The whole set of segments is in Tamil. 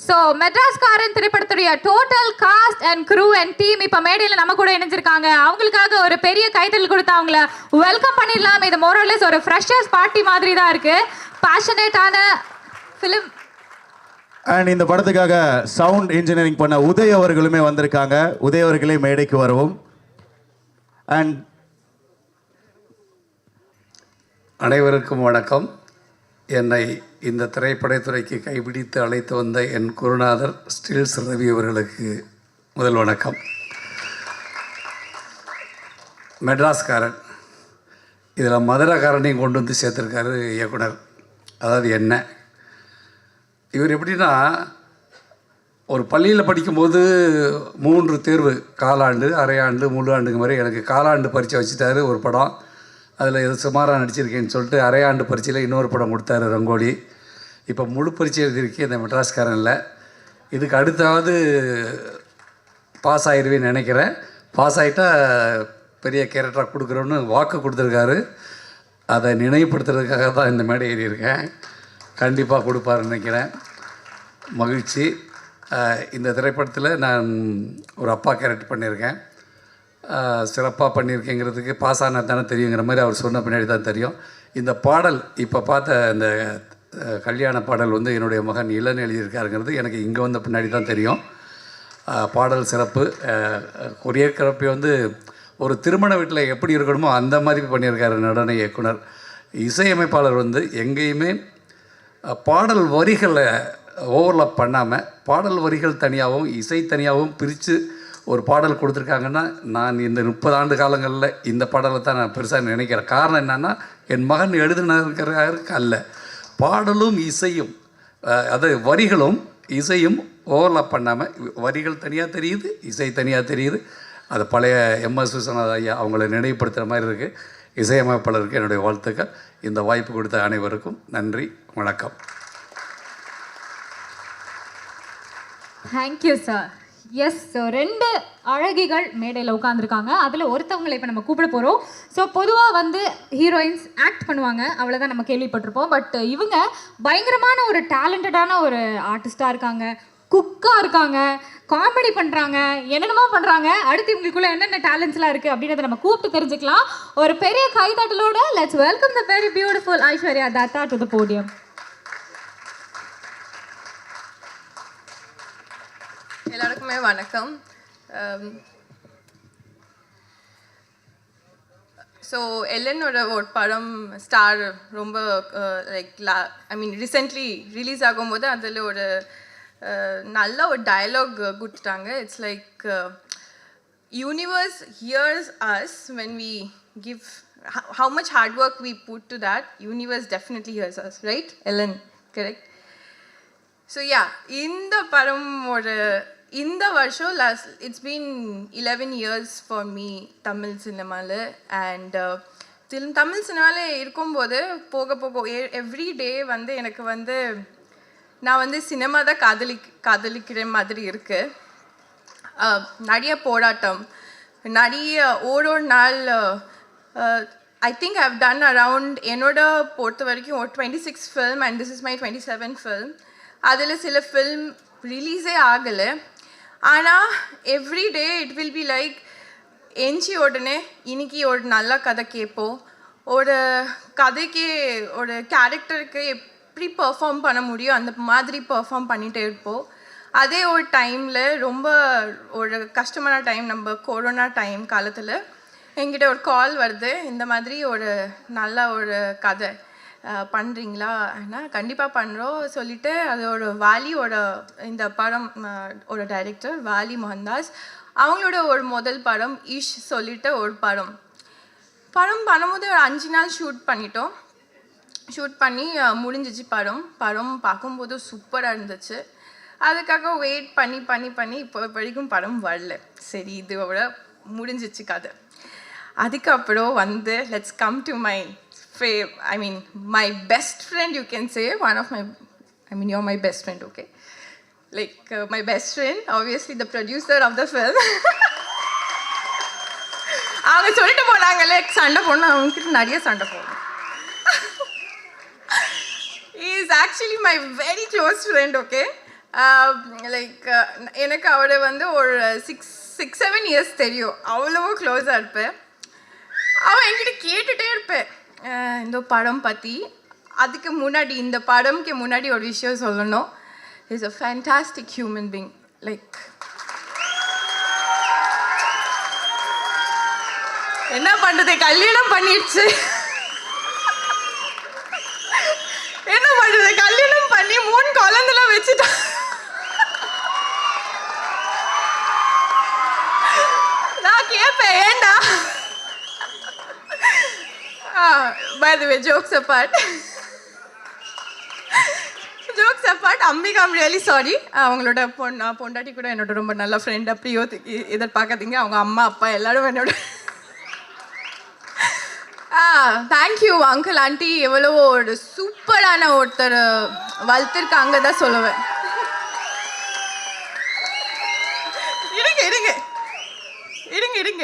ஸோ மெட்ராஸ்காரன் திரைப்படத்துடைய total cast and crew and team இப்போ மேடையில் நம்ம கூட இணைஞ்சிருக்காங்க. அவங்களுக்காக ஒரு பெரிய கைத்தல் கொடுத்து அவங்கள வெல்கம் பண்ணிடலாம். இது மோரலஸ் ஒரு ஃப்ரெஷர்ஸ் பார்ட்டி மாதிரி தான் இருக்கு. பேஷனேட்டான ஃபிலிம் அண்ட் இந்த படத்துக்காக சவுண்ட் இன்ஜினியரிங் பண்ண உதய் அவர்களுமே வந்திருக்காங்க. உதய் அவர்களே மேடைக்கு வரவும். அண்ட் அனைவருக்கும் வணக்கம். என்னை இந்த திரைப்படத்துறைக்கு கைப்பிடித்து அழைத்து வந்த என் குருநாதர் ஸ்டில்ஸ் ரவி அவர்களுக்கு முதல் வணக்கம். மெட்ராஸ்காரன் இதில் மதுரைக்காரனையும் கொண்டு வந்து சேர்த்துருக்காரு இயக்குனர். அதாவது என்ன, இவர் எப்படின்னா, ஒரு பள்ளியில் படிக்கும்போது 3 தேர்வு, காலாண்டு, அரையாண்டு, முழு ஆண்டுங்க மாதிரி. எனக்கு காலாண்டு பரீட்சை வச்சுட்டாரு ஒரு படம். அதில் எது சுமாராக நடிச்சிருக்கேன்னு சொல்லிட்டு அரையாண்டு பரீட்சையில் இன்னொரு படம் கொடுத்தாரு, ரங்கோலி. இப்போ முழு பரீட்சை எழுதியிருக்கேன் இந்த மெட்ராஸ்காரனில். இதுக்கு அடுத்தாவது பாஸ் ஆகிடுவேன்னு நினைக்கிறேன். பாஸ் ஆகிட்டா பெரிய கேரக்டராக கொடுக்குறோன்னு வாக்கு கொடுத்துருக்காரு. அதை நினைவுபடுத்துறதுக்காக தான் இந்த மேடை ஏறியிருக்கேன். கண்டிப்பாக கொடுப்பாருன்னு நினைக்கிறேன். மகிழ்ச்சி. இந்த திரைப்படத்தில் நான் ஒரு அப்பா கேரக்டர் பண்ணியிருக்கேன். சிறப்பாக பண்ணியிருக்கேங்கிறதுக்கு பாஸ் ஆனால் தானே தெரியுங்கிற மாதிரி அவர் சொன்ன பின்னாடி தான் தெரியும். இந்த பாடல் இப்போ பார்த்த இந்த கல்யாண பாடல் வந்து என்னுடைய மகன் இளன் எழுதியிருக்காருங்கிறது எனக்கு இங்கே வந்த பின்னாடி தான் தெரியும். பாடல் சிறப்பு. கொரியோகிராஃபி வந்து ஒரு திருமண வீட்டில் எப்படி இருக்கணுமோ அந்த மாதிரி பண்ணியிருக்காரு நடன இயக்குனர். இசையமைப்பாளர் வந்து எங்கேயுமே பாடல் வரிகளை ஓவர்லாப் பண்ணாமல் பாடல் வரிகள் தனியாகவும் இசை தனியாகவும் பிரித்து ஒரு பாடல் கொடுத்துருக்காங்கன்னா, நான் இந்த 30 ஆண்டு காலங்களில் இந்த பாடலை தான் நான் பெருசாக நினைக்கிறேன். காரணம் என்னென்னா, என் மகன் எழுதுனதுக்கு அல்ல, பாடலும் இசையும், அது வரிகளும் இசையும் ஓவர்லாப் பண்ணாமல் வரிகள் தனியாக தெரியுது, இசை தனியாக தெரியுது. அது பழைய எம்எஸ் விஸ்வநாத ஐயா அவங்கள நினைவுபடுத்துகிற மாதிரி இருக்குது. இசையமைப்பாளருக்கு என்னுடைய வாழ்த்துக்கள். இந்த வாய்ப்பு கொடுத்த அனைவருக்கும் நன்றி, வணக்கம். Thank you sir. எஸ், ஸோ 2 அழகிகள் மேடையில் உட்காந்துருக்காங்க. அதில் ஒருத்தவங்களை இப்போ நம்ம கூப்பிட போகிறோம். ஸோ பொதுவாக வந்து ஹீரோயின்ஸ் ஆக்ட் பண்ணுவாங்க, அவ்வளோதான் நம்ம கேள்விப்பட்டிருப்போம். பட் இவங்க பயங்கரமான ஒரு டேலண்டடான ஒரு ஆர்டிஸ்டாக இருக்காங்க, குக்காக இருக்காங்க, காமெடி பண்ணுறாங்க, என்னென்னமோ பண்ணுறாங்க. அடுத்து இவங்களுக்குள்ள என்னென்ன டேலண்ட்ஸ்லாம் இருக்குது அப்படின்றத நம்ம கூப்பிட்டு தெரிஞ்சுக்கலாம். ஒரு பெரிய கைதட்டலோட let's welcome the very beautiful Aishwarya Dutta to the podium. எல்லாருக்குமே வணக்கம். ஸோ எல்லனோட ஒரு படம் ஸ்டார் ரொம்ப ரீசெண்ட்லி ரிலீஸ் ஆகும்போது அதில் ஒரு நல்ல ஒரு டயலாக் கொடுத்துட்டாங்க. It's like universe hears us when we give how much hard work we put to that. Universe definitely hears us, right Ellen? Correct. So yeah, இந்த படம் ஒரு இந்த வருஷம் it's been 11 years for me Tamil சினிமாவில். அண்ட் தமிழ் சினிமாவில் இருக்கும்போது போக போக எவ்ரி டே வந்து எனக்கு வந்து நான் வந்து சினிமா தான் காதலிக்கிற மாதிரி இருக்குது. நிறைய போராட்டம், நிறைய ஒரு நாள் I think I've done around என்னோட பொறுத்த வரைக்கும் ஒரு 26 film and this is my 27th film. அதில் சில ஃபில்ம் ரிலீஸே ஆகலை. ஆனால் every day it will be like எஞ்சி உடனே இன்னைக்கு ஒரு நல்ல கதை கேட்போம், ஒரு கதைக்கு ஒரு கேரக்டருக்கு எப்படி பெர்ஃபார்ம் பண்ண முடியும் அந்த மாதிரி பெர்ஃபார்ம் பண்ணிகிட்டே இருப்போம். அதே ஒரு டைமில் ரொம்ப ஒரு கஷ்டமான டைம், நம்ம கொரோனா டைம் காலத்தில் என்கிட்ட ஒரு கால் வருது, இந்த மாதிரி ஒரு நல்ல ஒரு கதை பண்ணுறீங்களா? ஆனால் கண்டிப்பாக பண்ணுறோம் சொல்லிவிட்டு அதோட வாலியோட இந்த படம் ஒரு டைரக்டர் வாலி மோகன்தாஸ் அவங்களோட ஒரு முதல் படம் இஷ் சொல்லிட்டு ஒரு படம் பண்ணும்போது ஒரு 5 நாள் ஷூட் பண்ணிட்டோம். ஷூட் பண்ணி முடிஞ்சிச்சு படம் பார்க்கும்போது சூப்பராக இருந்துச்சு. அதுக்காக வெயிட் பண்ணி பண்ணி பண்ணி இப்போ வரைக்கும் படம் வரல. சரி இதோட முடிஞ்சிச்சு கதை. அதுக்கப்புறம் வந்து let's come to my my best friend, you can say. You're my best friend, okay? Like my best friend, obviously the producer of the film. அவங்க சொல்லிட்டு போனாங்களே சண்டை போடணும், அவங்ககிட்ட நிறைய சண்டை போடணும். He is actually my very close friend, okay? எனக்கு அவரை வந்து ஒரு 6-7 years தெரியும். அவ்வளோ க்ளோஸாக இருப்பேன். அவன் என்கிட்ட கேட்டுகிட்டே இருப்பேன் இந்த படம் பற்றி. அதுக்கு முன்னாடி இந்த படம்க்கு முன்னாடி ஒரு விஷயம் சொல்லணும். Is a fantastic human being. Like என்ன பண்ணுறது, கல்யாணம் பண்ணிடுச்சு. என்ன பண்ணுறது, கல்யாணம் பண்ணி 3 குழந்தைலாம் வச்சுட்டா. நான் கேட்பேன் ஏண்டா. By the way, jokes apart, Ambika, I'm really sorry. அவங்களோட பொண்டாட்டி கூட என்னோட ரொம்ப நல்ல ஃப்ரெண்ட். அப்படியோ எதிர்பார்க்காதீங்க, அவங்க அம்மா அப்பா எல்லாரும் என்னோட. தேங்க்யூ அங்கிள் ஆண்டி, எவ்வளோ ஒரு சூப்பரான ஒருத்தர் வளர்த்துருக்காங்க தான் சொல்லுவேன். இருங்க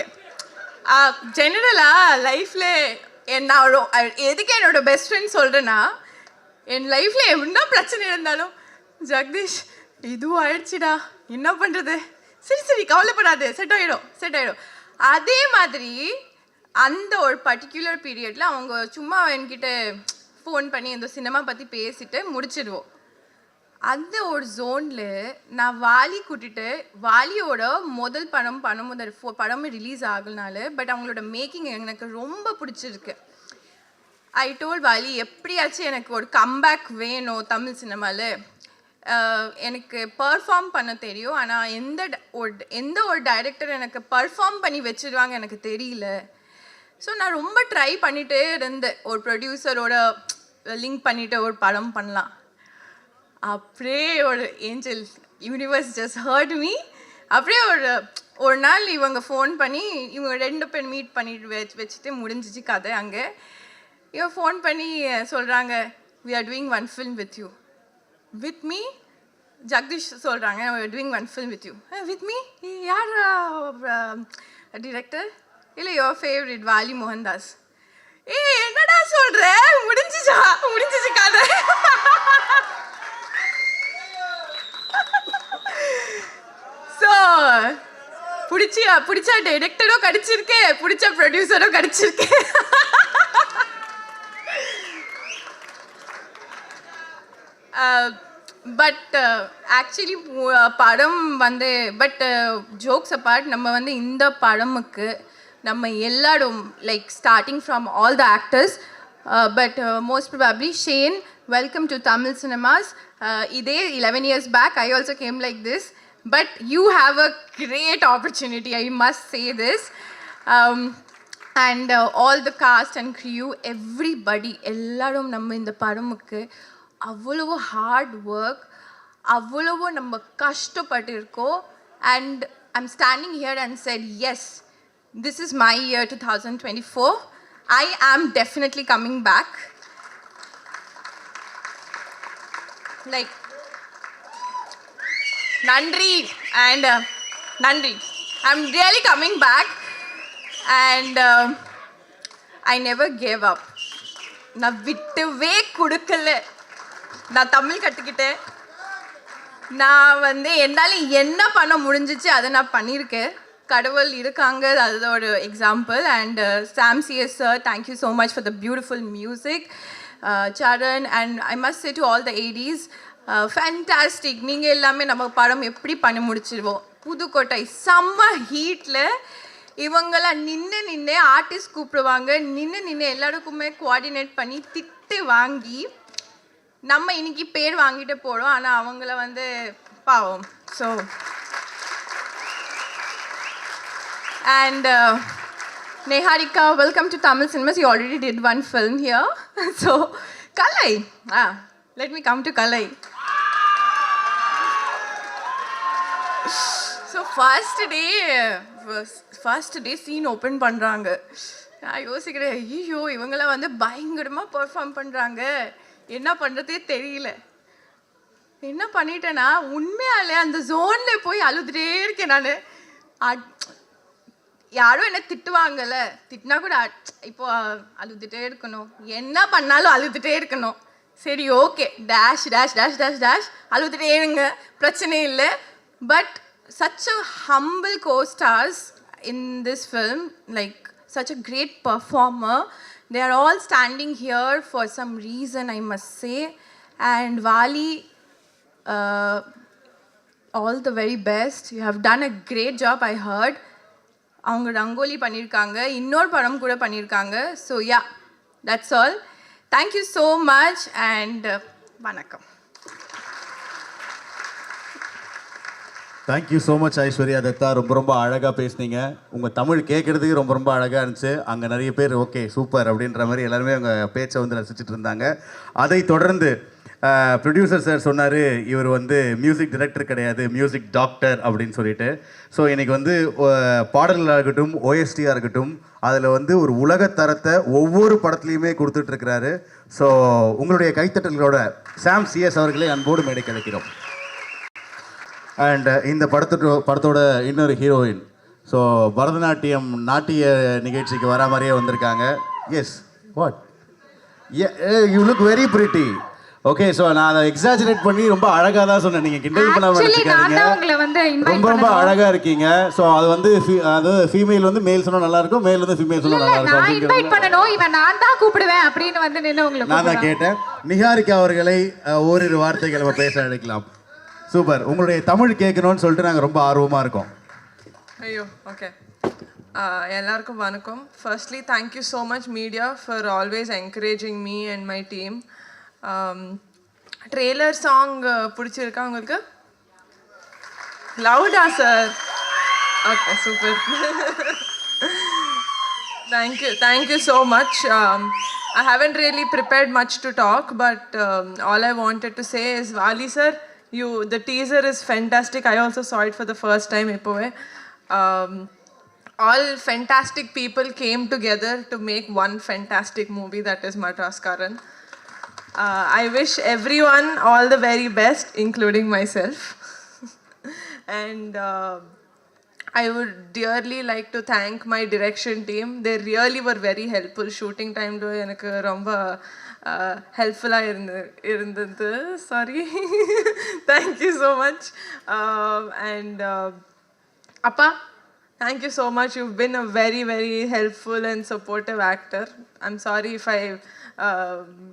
ஜெனரலாக லைஃப்பில் நான் எதுக்கு என்னோட பெஸ்ட் ஃப்ரெண்ட் சொல்கிறேன்னா, என் லைஃப்பில் என்ன பிரச்சனை இருந்தாலும் ஜெகதீஷ் இதுவும் ஆயிடுச்சுடா என்ன பண்ணுறது, சரி கவலைப்படாது, செட் ஆகிடும். அதே மாதிரி அந்த ஒரு பர்டிகுலர் பீரியடில் அவங்க சும்மா என்கிட்ட ஃபோன் பண்ணி இந்த சினிமா பற்றி பேசிட்டு முடிச்சிடுவோம். அந்த ஒரு ஜோனில் நான் வாலி கூட்டிட்டு, வாலியோட முதல் படமே ரிலீஸ் ஆகலனால, பட் அவங்களோட மேக்கிங் எனக்கு ரொம்ப பிடிச்சிருக்கு. ஐ டோல்ட் வாலி, எப்படியாச்சும் எனக்கு ஒரு கம்பேக் வேணும் தமிழ் சினிமாவில். எனக்கு பர்ஃபார்ம் பண்ண தெரியும், ஆனால் எந்த ஒரு டைரக்டர் எனக்கு பர்ஃபார்ம் பண்ணி வச்சிடுவாங்க எனக்கு தெரியல. ஸோ நான் ரொம்ப ட்ரை பண்ணிகிட்டே இருந்தேன், ஒரு ப்ரொடியூசரோட லிங்க் பண்ணிவிட்டு ஒரு படம் பண்ணலாம். அப்படியே ஒரு angel universe just heard me. அப்படியே ஒரு நாள் இவங்க ஃபோன் பண்ணி, இவங்க 2 பேர் மீட் பண்ணிட்டு வச்சுட்டு முடிஞ்சிச்சு கதை. அங்கே இவன் ஃபோன் பண்ணி சொல்கிறாங்க, we are doing one film with you. With me? Jagadish சொல்கிறாங்க, we are doing one film with you. With me? யார் டிரெக்டர்? இல்லை your favorite வாலி மோகன்தாஸ். என்னடா சொல்கிற, முடிஞ்சிச்சு கதை. ஸோ பிடிச்ச டைரக்டரும் கிடைச்சிருக்கு, பிடிச்ச ப்ரொடியூசரும் கிடைச்சிருக்கு. பட் ஆக்சுவலி படம் வந்து ஜோக்ஸ் அப்பார்ட், நம்ம வந்து இந்த படமுக்கு நம்ம எல்லாரும் like starting from all the actors, but most probably Shane, welcome to Tamil cinemas. இதே 11 years back I also came like this, but you have a great opportunity, I must say this. And all the cast and crew, everybody, எல்லாரும் நம்ம இந்த படமுக்கு அவ்வளவு ஹார்ட் ஒர்க், அவ்வளவு நம்ம கஷ்டப்பட்டிருக்கோம். And I'm standing here and said yes, this is my year 2024. I am definitely coming back. Like Nandri and Nandri, I'm really coming back and I never gave up. நான் விட்டுவே கொடுக்கல. நான் தமிழ் கற்றுக்கிட்டேன். நான் வந்து என்னால் என்ன பண்ண முடிஞ்சிச்சு அதை நான் பண்ணியிருக்கேன். கடவுள் இருக்காங்க, அதோட example. And Sam C S sir, thank you so much for the beautiful music. Charan and I must say to all the ADs, fantastic. நீங்கள் எல்லாமே நம்ம படம் எப்படி பண்ணி முடிச்சிடுவோம். புதுக்கோட்டை செம்ம ஹீட்டில் இவங்களாம் நின்று ஆர்டிஸ்ட் கூப்பிடுவாங்க, நின்று எல்லாருக்குமே கோஆர்டினேட் பண்ணி திட்டு வாங்கி நம்ம இன்னைக்கு பேர் வாங்கிட்டு போகிறோம். ஆனால் அவங்கள வந்து பாவம். So and Neharika, welcome to Tamil Cinemas. You already did one film here. So Kalai. Let me come to Kalai. So first day scene open பண்றாங்க. நான் யோசிக்கிறேன், ஐயோ இவங்களாம் வந்து பயங்கரமா பெர்ஃபார்ம் பண்றாங்க, என்ன பண்றதே தெரியல. என்ன பண்ணிட்டேன்னா உண்மையாலே அந்த ஜோன்ல போய் அழுதுட்டே இருக்கேன் நான். யாரும் என்ன திட்டுவாங்கல்ல, திட்டினா கூட இப்போ அழுதுட்டே இருக்கணும், என்ன பண்ணாலும் அழுதுட்டே இருக்கணும். சரி okay, dash dash dash dash dash அழுதுட்டே இருங்க, பிரச்சனை இல்லை. But such a humble co-stars in this film, like such a great performer. They are all standing here for some reason, I must say. And Vali, all the very best. You have done a great job, I heard. அவங்க ரங்கோலி பண்ணியிருக்காங்க, இன்னொரு படம் கூட பண்ணியிருக்காங்க. So yeah, that's all. Thank you so much and வணக்கம். Thank you so much Aishwarya Dutta. ரொம்ப ரொம்ப அழகாக பேசுனீங்க. உங்கள் தமிழ் கேட்குறதுக்கு ரொம்ப ரொம்ப அழகாக இருந்துச்சு. அங்கே நிறைய பேர் ஓகே சூப்பர் அப்படின்ற மாதிரி எல்லாருமே உங்கள் பேச்சை வந்து ரசிச்சுட்டு இருந்தாங்க. அதை தொடர்ந்து ப்ரொடியூசர் சார் சொன்னார், இவர் வந்து மியூசிக் டைரக்டர் கிடையாது, மியூசிக் டாக்டர் அப்படின்னு சொல்லிட்டு. ஸோ இன்றைக்கி வந்து பாடல்களாக இருக்கட்டும், ஓஎஸ்டியாக இருக்கட்டும், அதில் வந்து ஒரு உலகத்தரத்தை ஒவ்வொரு படத்துலையுமே கொடுத்துட்ருக்கிறாரு. ஸோ உங்களுடைய கைத்தட்டல்களோட சாம் சிஎஸ் அவர்களை அன்போடு மேடை கிடைக்கிறோம். அண்ட் இந்த படத்தோட இன்னொரு ஹீரோயின், ஸோ பரதநாட்டியம் நாட்டிய நிகழ்ச்சிக்கு வர மாதிரியே வந்திருக்காங்க. Yes what you look very pretty. Okay, so நான் அதை எக்ஸாஜரேட் பண்ணி ரொம்ப அழகாக தான் சொன்னேன், நீங்கள் கிண்டல் பண்ணாமல் நினச்சிக்காதீங்க. ரொம்ப ரொம்ப அழகாக இருக்கீங்க. ஸோ அது வந்து அது ஃபீமேல் வந்து மேல் சொன்னால் நல்லாயிருக்கும், மேல் வந்து ஃபீமேல் சொன்னால் நல்லாயிருக்கும் அப்படிங்கிறது நான் தான் கேட்டேன். நிஹாரிகா அவர்களை ஓரிரு வார்த்தைகள் நம்ம பேச அழைக்கலாம். சூப்பர், உங்களுடைய தமிழ் கேட்கணும்னு சொல்லிட்டு நாங்கள் ரொம்ப ஆர்வமாக இருக்கோம். ஐயோ ஓகே, எல்லாருக்கும் வணக்கம். Firstly thank you so much media for always encouraging me and my team. Trailer song பிடிச்சிருக்கா உங்களுக்கு? லவுடா sir? Okay super, thank you so much. I haven't really prepared much to talk, but all I wanted to say is, Vali sir, the teaser is fantastic. I also saw it for the first time. All fantastic people came together to make one fantastic movie, that is Madras Karan. I wish everyone all the very best, including myself. And I would dearly like to thank my direction team. They really were very helpful. Shooting time lo எனக்கு ரொம்ப ஹெல்ப்ஃபுல்லாக இருந்தது. Sorry, thank you so much. And அப்பா, thank you so much. You've been a very, very helpful and supportive actor. I'm sorry if I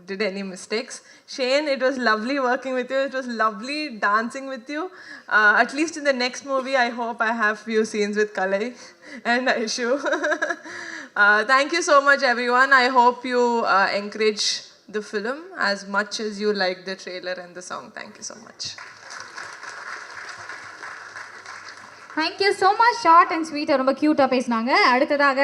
did any mistakes. Shane, it was lovely working with you. It was lovely dancing with you. At least in the next movie, I hope I have few scenes with Kalai and Aishu. Thank you so much, everyone. I hope you encourage the film as much as you like the trailer and the song. Thank you so much. Thank you so much. Short and ஸ்வீட்டாக ரொம்ப க்யூட்டாக பேசினாங்க. அடுத்ததாக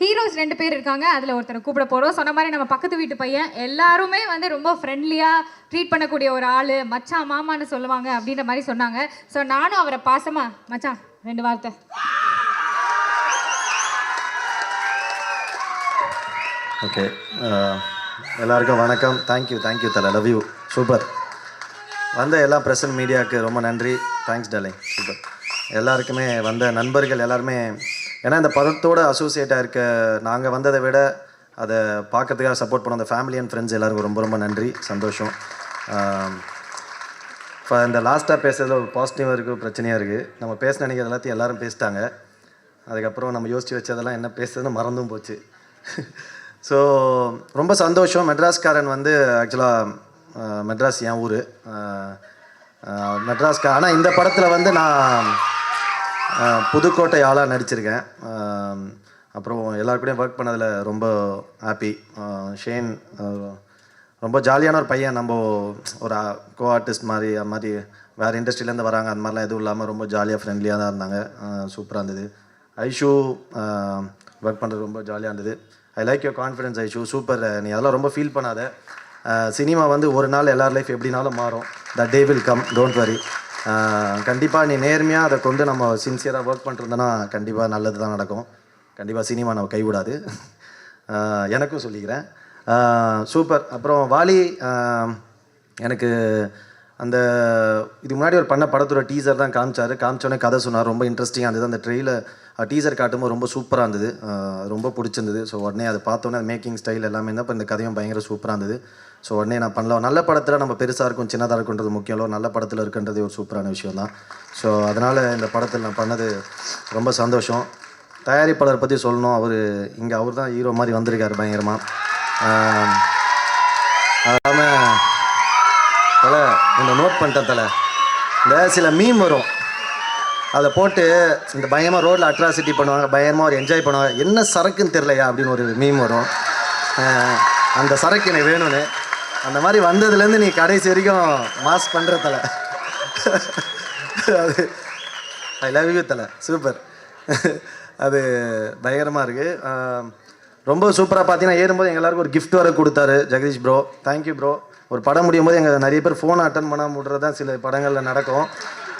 ஹீரோஸ் 2 பேர் இருக்காங்க, அதில் ஒருத்தரை கூப்பிட போகிறோம். சொன்ன மாதிரி நம்ம பக்கத்து வீட்டு பையன், எல்லாருமே வந்து ரொம்ப ஃப்ரெண்ட்லியாக ட்ரீட் பண்ணக்கூடிய ஒரு ஆள், மச்சான் மாமான்னு சொல்லுவாங்க அப்படின்ற மாதிரி சொன்னாங்க. ஸோ நானும் அவரை பாசமா மச்சான் 2 வார்த்தை. ஓகே, எல்லாருக்கும் வணக்கம். தேங்க்யூ தலை, லவ் யூ. சூப்பர். வந்த எல்லா ப்ரெசன்ட் மீடியாவுக்கு ரொம்ப நன்றி. Thanks darling. சூப்பர். எல்லாருக்குமே வந்த நண்பர்கள் எல்லாருமே, ஏன்னா இந்த படத்தோடு அசோசியேட்டாக இருக்க நாங்கள் வந்ததை விட அதை பார்க்கறதுக்காக சப்போர்ட் பண்ண அந்த ஃபேமிலி அண்ட் ஃப்ரெண்ட்ஸ் எல்லாருக்கும் ரொம்ப ரொம்ப நன்றி, சந்தோஷம். இப்போ இந்த லாஸ்ட்டாக பேசுறதுல ஒரு பாசிட்டிவாக இருக்குது, பிரச்சனையாக இருக்குது. நம்ம பேச நினைக்கிறது எல்லாத்தையும் எல்லோரும் பேசிட்டாங்க. அதுக்கப்புறம் நம்ம யோசித்து வச்சதெல்லாம் என்ன பேசுறதுன்னு மறந்தும் போச்சு. ஸோ ரொம்ப சந்தோஷம். மெட்ராஸ்காரன் வந்து ஆக்சுவலாக மெட்ராஸ் என் ஊர், மெட்ராஸ்க்கு. ஆனால் இந்த படத்தில் வந்து நான் புதுக்கோட்டை ஆளாக நடிச்சிருக்கேன். அப்புறம் எல்லாருக்கூடையும் ஒர்க் பண்ணதில் ரொம்ப ஹாப்பி. ஷேன் ரொம்ப ஜாலியான ஒரு பையன். நம்ம ஒரு கோ ஆர்டிஸ்ட் மாதிரி வேறு இண்டஸ்ட்ரியிலேருந்து வராங்க, அந்த மாதிரிலாம் எதுவும் இல்லாமல் ரொம்ப ஜாலியாக ஃப்ரெண்ட்லியாக தான் இருந்தாங்க. சூப்பராக இருந்தது. ஐஷு ஒர்க் பண்ணுறது ரொம்ப ஜாலியாக இருந்தது. I like your confidence Aishu. Super. நீ அதெல்லாம் ரொம்ப ஃபீல் பண்ணாத. சினிமா வந்து ஒரு நாள் எல்லார் லைஃப் எப்படினாலும் மாறும். The day will come, don't worry. கண்டிப்பாக நீ நேர்மையாக அதை கொண்டு நம்ம சின்சியராக ஒர்க் பண்ணிருந்தோன்னா கண்டிப்பாக நல்லது தான் நடக்கும். கண்டிப்பாக சினிமா நம்ம கைவிடாது. எனக்கும் சொல்லிக்கிறேன். சூப்பர். அப்புறம் வாலி எனக்கு அந்த இதுக்கு முன்னாடி ஒரு பண்ண படத்தோட டீசர் தான் காமிச்சோடனே கதை சொன்னார். ரொம்ப இன்ட்ரெஸ்டிங்காக இருந்தது. அந்த டீசர் காட்டும்போது ரொம்ப சூப்பராக இருந்தது, ரொம்ப பிடிச்சிருந்தது. ஸோ உடனே அதை பார்த்தோன்னே அது மேக்கிங் ஸ்டைல் எல்லாமே இருந்தால் இப்போ இந்த கதையும் பயங்கர சூப்பராக இருந்தது. ஸோ உடனே நான் பண்ணலாம். நல்ல படத்தில் நம்ம பெருசாக இருக்கும் சின்னதாக இருக்குன்றது முக்கியம் இல்லை, நல்ல படத்தில் இருக்குன்றது ஒரு சூப்பரான விஷயம் தான். ஸோ அதனால் இந்த படத்தில் நான் பண்ணது ரொம்ப சந்தோஷம். தயாரிப்பாளர் பற்றி சொல்லணும். அவர் தான் ஹீரோ மாதிரி வந்திருக்காரு பயங்கரமாக. அதாமல் தலை இந்த நோட் பண்ணிட்டேன் தலை, இந்த சில மீம் வரும், அதை போட்டு இந்த பயமாக ரோட்டில் அட்ராசிட்டி பண்ணுவாங்க, பயமாக ஒரு என்ஜாய் பண்ணுவாங்க. என்ன சரக்குன்னு தெரிலையா அப்படின்னு ஒரு மீம் வரும். அந்த சரக்கு எனக்கு வேணும்னு, அந்த மாதிரி வந்ததுலேருந்து நீ கடைசி வரைக்கும் மாஸ் பண்ணுற தலை. அது ஐ லவ் யூ தலை, சூப்பர். அது பயங்கரமாக இருக்குது. ரொம்ப சூப்பராக பார்த்தீங்கன்னா ஏறும்போது எங்கள் எல்லாருக்கும் ஒரு கிஃப்ட் வர கொடுத்தாரு ஜெகதீஷ் ப்ரோ. Thank you bro. ஒரு படம் முடியும் போது எங்கள் நிறைய பேர் ஃபோனை அட்டன் பண்ணாமல் விட்றது தான் சில படங்களில் நடக்கும்.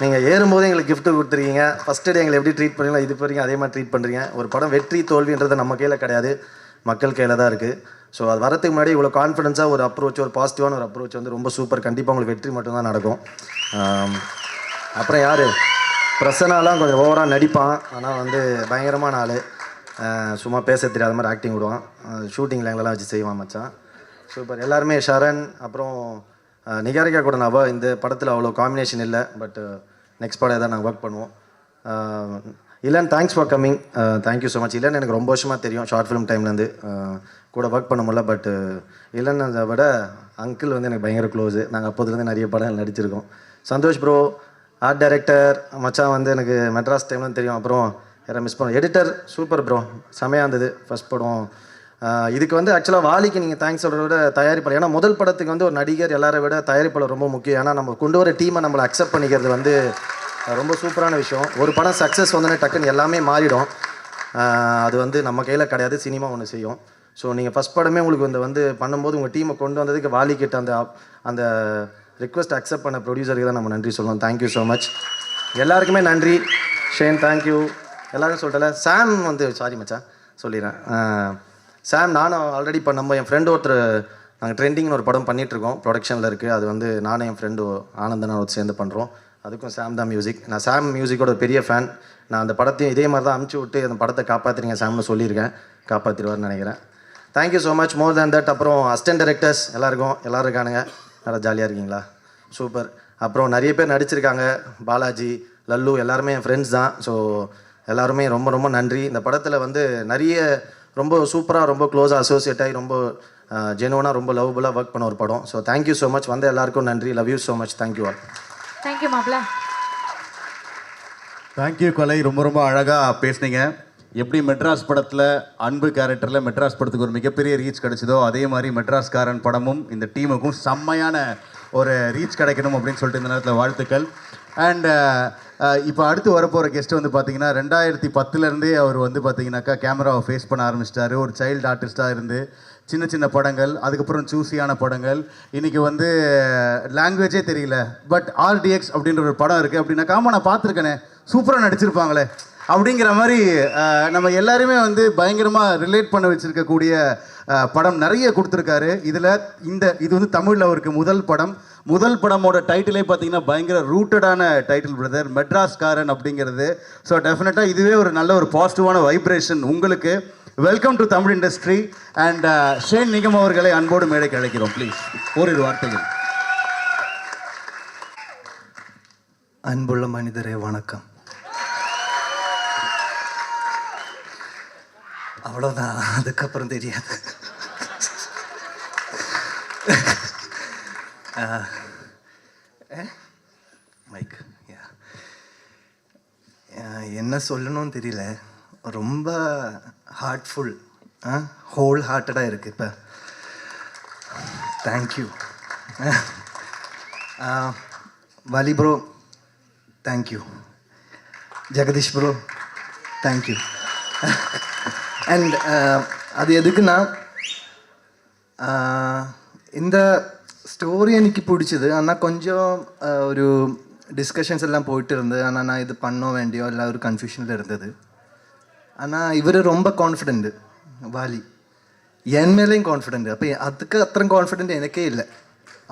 நீங்கள் ஏறும்போது எங்களுக்கு கிஃப்ட்டு கொடுத்துருக்கீங்க. ஃபஸ்ட்டு டே எங்களை எப்படி ட்ரீட் பண்ணுறீங்களோ இது வரைக்கும் அதே மாதிரி ட்ரீட் பண்ணுறீங்க. ஒரு படம் வெற்றி தோல்வின்றது நம்ம கையில் கிடையாது, மக்கள் கையில் தான் இருக்குது. ஸோ அது வரதுக்கு முன்னாடி இவ்வளோ கான்ஃபிடென்ஸாக ஒரு அப்ரோச், ஒரு பாசிட்டிவான ஒரு அப்ரோச் வந்து ரொம்ப சூப்பர். கண்டிப்பாக உங்களுக்கு வெற்றி மட்டும்தான் நடக்கும். அப்புறம் யார் பிரசனாலாம் கொஞ்சம் ஓவராக நடிப்பான், ஆனால் வந்து பயங்கரமான ஆள். சும்மா பேச தெரியாத மாதிரி ஆக்டிங் விடுவான். ஷூட்டிங் லைன்லலாம் வச்சு செய்வான் மச்சான். சூப்பர். எல்லாருமே ஷரண், அப்புறம் நிகாரிகா கூட நான் இந்த படத்தில் அவ்வளோ காம்பினேஷன் இல்லை, பட் நெக்ஸ்ட் படம் எதாவது நாங்கள் ஒர்க் பண்ணுவோம். இல்லைன்னு thanks for coming. Thank you so much. இல்லைன்னு எனக்கு ரொம்ப வருஷமாக தெரியும், ஷார்ட் ஃபிலிம் டைம்லேருந்து கூட ஒர்க் பண்ண முடியல. பட் இல்லைன்னு அதை விட அங்கிள் வந்து எனக்கு பயங்கர க்ளோஸு. நாங்கள் அப்போதுலேருந்து நிறைய படம் நடிச்சிருக்கோம். சந்தோஷ் ப்ரோ ஆர்ட் டைரக்டர் மச்சான் வந்து எனக்கு மெட்ராஸ் டைம்லேருந்து தெரியும். அப்புறம் யாரை மிஸ் பண்ணோம், எடிட்டர் சூப்பர் ப்ரோ, செமையாக இருந்தது ஃபஸ்ட் படம். இதுக்கு வந்து ஆக்சுவலாக வாலிக்கு நீங்கள் தேங்க்ஸ் சொல்கிறத விட தயாரிப்பாளர், ஏன்னா முதல் படத்துக்கு வந்து ஒரு நடிகர் எல்லாரை விட தயாரிப்பாளர் ரொம்ப முக்கியம். ஏன்னா நம்ம கொண்டு வர டீமை நம்மளை அக்செப்ட் பண்ணிக்கிறது வந்து ரொம்ப சூப்பரான விஷயம். ஒரு படம் சக்ஸஸ் வந்தோடனே டக்குன்னு எல்லாமே மாறிடும். அது வந்து நம்ம கையில் கிடையாது, சினிமா ஒன்று செய்யும். ஸோ நீங்கள் ஃபஸ்ட் படமே உங்களுக்கு வந்து பண்ணும்போது உங்கள் டீமை கொண்டு வந்ததுக்கு வாலிக்கிட்ட அந்த ரிக்வெஸ்ட் அக்செப்ட் பண்ண ப்ரொடியூசருக்கு தான் நம்ம நன்றி சொல்லணும். Thank you so much. எல்லாருக்குமே நன்றி. Shane thank you. எல்லாரும் சொல்லிட்டல. சாம் வந்து சாரி மச்சான் சொல்லிடுறேன். சாம் நானும் ஆல்ரெடி இப்போ நம்ம என் ஃப்ரெண்டு ஒருத்தர் நாங்கள் ட்ரெண்டிங்னு ஒரு படம் பண்ணிகிட்ருக்கோம், ப்ரொடக்ஷனில் இருக்குது. அது வந்து நானும் என் ஃப்ரெண்டு ஆனந்தன் ஒரு சேர்ந்து பண்ணுறோம். அதுக்கும் சாம் தான் மியூசிக். நான் சாம் மியூசிக்கோட ஒரு பெரிய ஃபேன். நான் அந்த படத்தையும் இதே மாதிரி தான் அமுச்சு விட்டு அந்த படத்தை காப்பாற்றுறீங்க சாம்னு சொல்லியிருக்கேன். காப்பாற்றிடுவார்னு நினைக்கிறேன். Thank you so much. More than that. அப்புறம் அசிஸ்டன்ட் டைரக்டர்ஸ் எல்லாரும் இருக்கானுங்க. நல்லா ஜாலியாக இருக்கீங்களா? சூப்பர். அப்புறம் நிறைய பேர் நடிச்சிருக்காங்க. பாலாஜி, லல்லு எல்லாருமே என் ஃப்ரெண்ட்ஸ் தான். ஸோ எல்லாருமே ரொம்ப ரொம்ப நன்றி. இந்த படத்தில் வந்து நிறைய ரொம்ப சூப்பராக, ரொம்ப க்ளோஸாக அசோசியேட் ஆகி ரொம்ப ஜெனுவனாக, ரொம்ப லவ்வபுளாக ஒர்க் பண்ண ஒரு படம். So thank you so much. வந்த எல்லாருக்கும் நன்றி. Love you so much. Thank you all. Thank you மாப்ள. தேங்க்யூ கொலை. ரொம்ப ரொம்ப அழகாக பேசுனீங்க. எப்படி மெட்ராஸ் படத்தில் அன்பு கேரக்டரில் மெட்ராஸ் படத்துக்கு ஒரு மிகப்பெரிய ரீச் கிடைச்சதோ அதே மாதிரி மெட்ராஸ்காரன் படமும் இந்த டீமுக்கும் செம்மையான ஒரு ரீச் கிடைக்கணும் அப்படின்னு சொல்லிட்டு இந்த நேரத்தில் வாழ்த்துக்கள். அண்ட் இப்போ அடுத்து வரப்போகிற கெஸ்ட் வந்து பார்த்தீங்கன்னா 2010 அவர் வந்து பார்த்தீங்கன்னாக்கா கேமராவை ஃபேஸ் பண்ண ஆரம்பிச்சிட்டாரு. ஒரு சைல்டு ஆர்டிஸ்ட்டாக இருந்து சின்ன சின்ன படங்கள், அதுக்கப்புறம் சூஸியான படங்கள். இன்றைக்கி வந்து லாங்குவேஜே தெரியல, பட் ஆர்டிஎக்ஸ் அப்படின்ற ஒரு படம் இருக்குது அப்படின்னாக்கா ஆமாம் நான் பார்த்துருக்கேனே, சூப்பராக நடிச்சிருப்பாங்களே அப்படிங்கிற மாதிரி நம்ம எல்லாருமே வந்து பயங்கரமாக ரிலேட் பண்ண வச்சுருக்கக்கூடிய படம் நிறைய கொடுத்துருக்காரு. இது வந்து தமிழில் அவருக்கு முதல் படமோட டைட்டிலே பார்த்தீங்கன்னா பயங்கர ரூட்டடான டைட்டில் பிரதர், மெட்ராஸ்காரன் அப்படிங்கிறது. ஸோ டெஃபினட்டாக இதுவே ஒரு நல்ல ஒரு பாசிட்டிவான வைப்ரேஷன் உங்களுக்கு. Welcome to Tamil industry. And Shane Nigam அவர்களை அன்போடு மேடைக்கு அழைக்கிறோம். ப்ளீஸ் ஓரிரு வார்த்தைகள். அன்புள்ள மனிதரே வணக்கம். அவ்வளோதான், அதுக்கப்புறம் தெரியாது. மைக் என்ன சொல்லணும்னு தெரியல. ரொம்ப ஹார்ட்ஃபுல், ஹோல் ஹார்ட்டடாக இருக்குது இப்போ. Thank you Vaali bro, thank you Jagadish bro, thank you. And அது எதுக்குன்னா இந்த ஸ்டோரி எனக்கு பிடிச்சது. ஆனால் கொஞ்சம் ஒரு டிஸ்கஷன்ஸ் எல்லாம் போயிட்டு இருந்தது. ஆனால் நான் இது பண்ணோ வேண்டியோ எல்லாம் ஒரு கன்ஃபியூஷனில் இருந்தது. ஆனால் இவர் ரொம்ப கான்ஃபிடென்ட் வாலி, என் மேலேயும் கான்ஃபிடென்ட். அப்போ அதுக்கு அத்தனை கான்ஃபிடென்ட் எனக்கே இல்லை.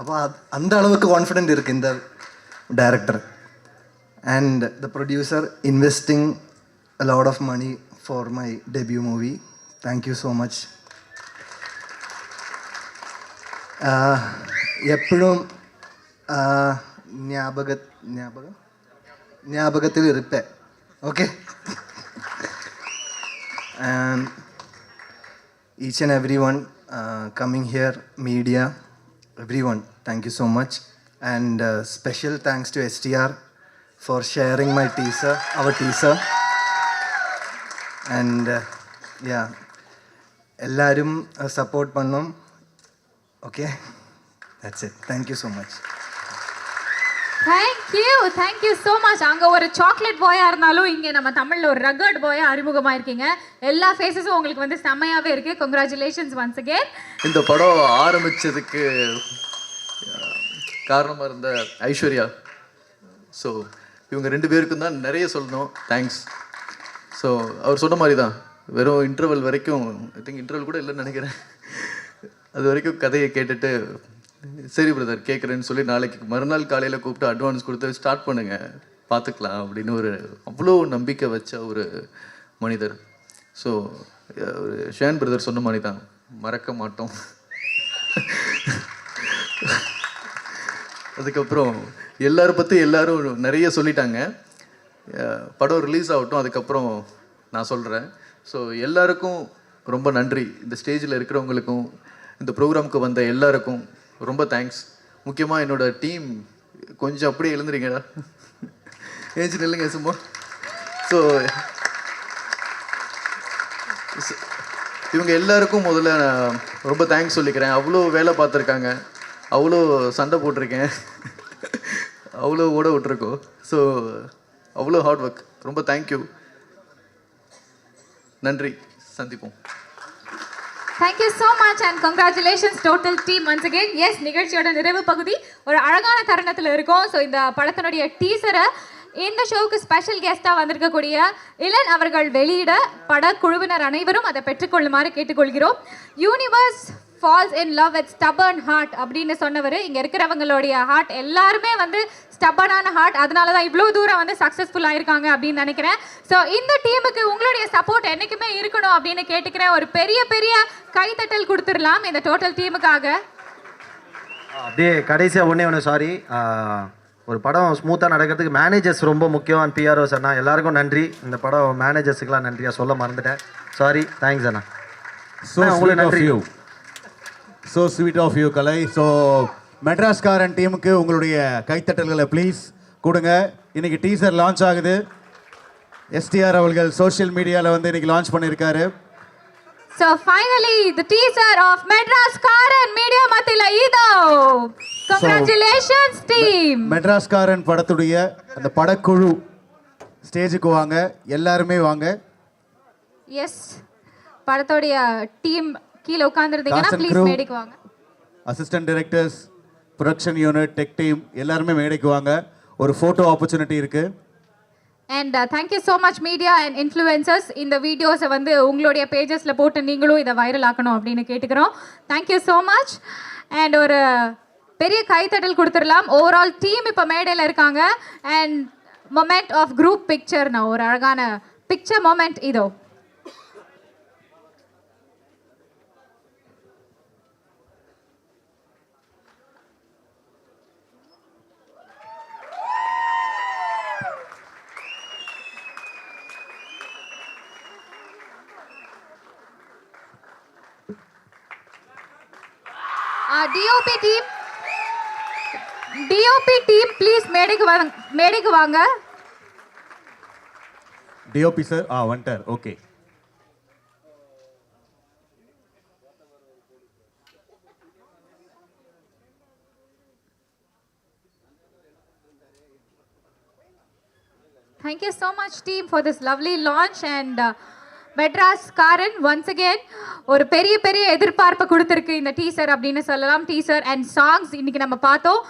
அப்போ அந்த அளவுக்கு கான்ஃபிடென்ட் இருக்குது இந்த director. And the producer investing a lot of money for my debut movie. Thank you so much. എപ്പോഴും ஞாபகத்தில் இருப்பேன். Okay. And each and everyone coming here, media, everyone, thank you so much. And special thanks to STR for sharing my teaser, our teaser. And yeah, எல்லாரும் சப்போர்ட் பண்ணோம். Okay, that's it. Thank you so much. Thank you so much. அங்கே ஒரு சாக்லேட் பாயாக இருந்தாலும் இங்கே நம்ம தமிழில் ஒரு ரகர்ட் பாயாக அறிமுகமாக இருக்கீங்க. எல்லா ஃபேஸஸும் உங்களுக்கு வந்து செம்மையாகவே இருக்குது. Congratulations once again. இந்த படம் ஆரம்பித்ததுக்கு காரணமாக இருந்த ஐஸ்வர்யா. ஸோ இவங்க 2 பேருக்கும் தான் நிறைய சொல்லணும். தேங்க்ஸ். ஸோ அவர் சொன்ன மாதிரி தான், வெறும் இன்டர்வல் வரைக்கும், ஐ திங்க் இன்டர்வல் கூட இல்லைன்னு நினைக்கிறேன், அது வரைக்கும் கதையை கேட்டுட்டு சரி பிரதர் கேட்குறேன்னு சொல்லி நாளைக்கு மறுநாள் காலையில் கூப்பிட்டு அட்வான்ஸ் கொடுத்து ஸ்டார்ட் பண்ணுங்க பார்த்துக்கலாம் அப்படின்னு ஒரு அவ்வளோ நம்பிக்கை வச்ச ஒரு மனிதர். ஸோ ஒரு ஷேன் பிரதர் சொன்ன மாதிரி தான், மறக்க மாட்டோம். அதுக்கப்புறம் எல்லாரும் பற்றி எல்லாரும் நிறைய சொல்லிட்டாங்க. படம் ரிலீஸ் ஆகட்டும், அதுக்கப்புறம் நான் சொல்கிறேன். ஸோ எல்லாருக்கும் ரொம்ப நன்றி. இந்த ஸ்டேஜில் இருக்கிறவங்களுக்கும் இந்த ப்ரோக்ராமுக்கு வந்த எல்லாருக்கும் ரொம்ப தேங்க்ஸ். முக்கியமாக என்னோடய டீம் கொஞ்சம் அப்படியே எழுந்துறீங்கடா, ஏஞ்சி நில்லுங்க சும்மா. ஸோ இவங்க எல்லாருக்கும் முதல்ல நான் ரொம்ப தேங்க்ஸ் சொல்லிக்கிறேன். அவ்வளோ வேலை பார்த்துருக்காங்க, அவ்வளோ சண்டை போட்டிருக்கேன், அவ்வளோ ஓட விட்டுருக்கோம். ஸோ அவ்வளோ ஹார்ட் ஒர்க். ரொம்ப தேங்க்யூ. நன்றி, சந்திப்போம். Thank you so much and congratulations total team once again. Yes, நிகழ்ச்சியோட நிறைவு பகுதி ஒரு அழகான தருணத்தில் இருக்கும். ஸோ இந்த படத்தினுடைய டீசரை இந்த ஷோவுக்கு ஸ்பெஷல் கெஸ்ட்டாக வந்திருக்கக்கூடிய இளன் அவர்கள் வெளியிட படக்குழுவினர் அனைவரும் அதை பெற்றுக்கொள்ளுமாறு கேட்டுக்கொள்கிறோம். Universe falls in love with stubborn heart அப்படின்னு சொன்னவர், இங்கே இருக்கிறவங்களுடைய ஹார்ட் எல்லாருமே வந்து ஸ்டபர்னான ஹார்ட், அதனால தான் இவ்வளோ தூரம் வந்து சக்ஸஸ்ஃபுல் ஆயிருக்காங்க அப்படின்னு நினைக்கிறேன். ஸோ இந்த டீமுக்கு உங்களுடைய சப்போர்ட் என்றைக்குமே இருக்கணும் அப்படின்னு கேட்டுக்கிறேன். ஒரு பெரிய பெரிய கைத்தட்டல் கொடுத்துடலாம் இந்த டோட்டல் டீமுக்காக. அப்படியே கடைசியாக ஒன்று சாரி, ஒரு படம் ஸ்மூத்தாக நடக்கிறதுக்கு மேனேஜர்ஸ் ரொம்ப முக்கியம். அண்ட் பிஆர்ஓஸ் அண்ணா எல்லாருக்கும் நன்றி. இந்த படம் மேனேஜர்ஸுக்கெலாம் நன்றியாக சொல்ல மறந்துட்டேன், சாரி. தேங்க்ஸ் அண்ணா. உங்களுக்கு நன்றி. So sweet of you Kalai. So Madraskaaran டீமுக்கு உங்களுடைய கைத்தட்டல்களை ப்ளீஸ் கொடுங்க. இன்றைக்கி டீசர் லான்ச் ஆகுது. எஸ்டிஆர் அவர்கள் சோஷியல் மீடியாவில் வந்து இன்றைக்கி லான்ச் பண்ணியிருக்காரு. So finally the teaser of மெட்ராஸ்காரன் media மத்தியில இதோ. Congratulations team. மெட்ராஸ்காரன் படத்துடைய அந்த படக்குழு ஸ்டேஜுக்கு வாங்க, எல்லாருமே வாங்க. எஸ், படத்தோடைய டீம் கீழே உட்கார்ந்துருந்தீங்கன்னா ப்ளீஸ் மேடைக்கு வாங்க. Assistant directors, production unit, tech team எல்லாருமே மேடைக்கு வாங்க. ஒரு ஃபோட்டோ ஆப்பர்ச்சுனிட்டி இருக்குது. And thank you so much media and influencers. இந்த வீடியோஸை வந்து உங்களுடைய பேஜஸில் போட்டு நீங்களும் இதை வைரல் ஆக்கணும் அப்படின்னு கேட்டுக்கிறோம். Thank you so much. அண்ட் ஒரு பெரிய கைத்தட்டல் கொடுத்துடலாம். ஓவரால் டீம் இப்போ மேடையில் இருக்காங்க. அண்ட் மொமெண்ட் ஆஃப் குரூப் பிக்சர்னா ஒரு அழகான பிக்சர் மொமெண்ட் இதோ. டிஓபி டீம் ப்ளீஸ் மேடைக்கு வாங்க. டிஓபி சார் வந்துட்டார். Okay. Thank you so much team for this lovely launch and Madras காரன் ஒன்ஸ் அகேன் ஒரு பெரிய பெரிய எதிர்பார்ப்பை கொடுத்துருக்கு இந்த டீசர் அப்படின்னு சொல்லலாம். டீசர் அண்ட் சாங்ஸ் இன்னைக்கு நம்ம பார்த்தோம்.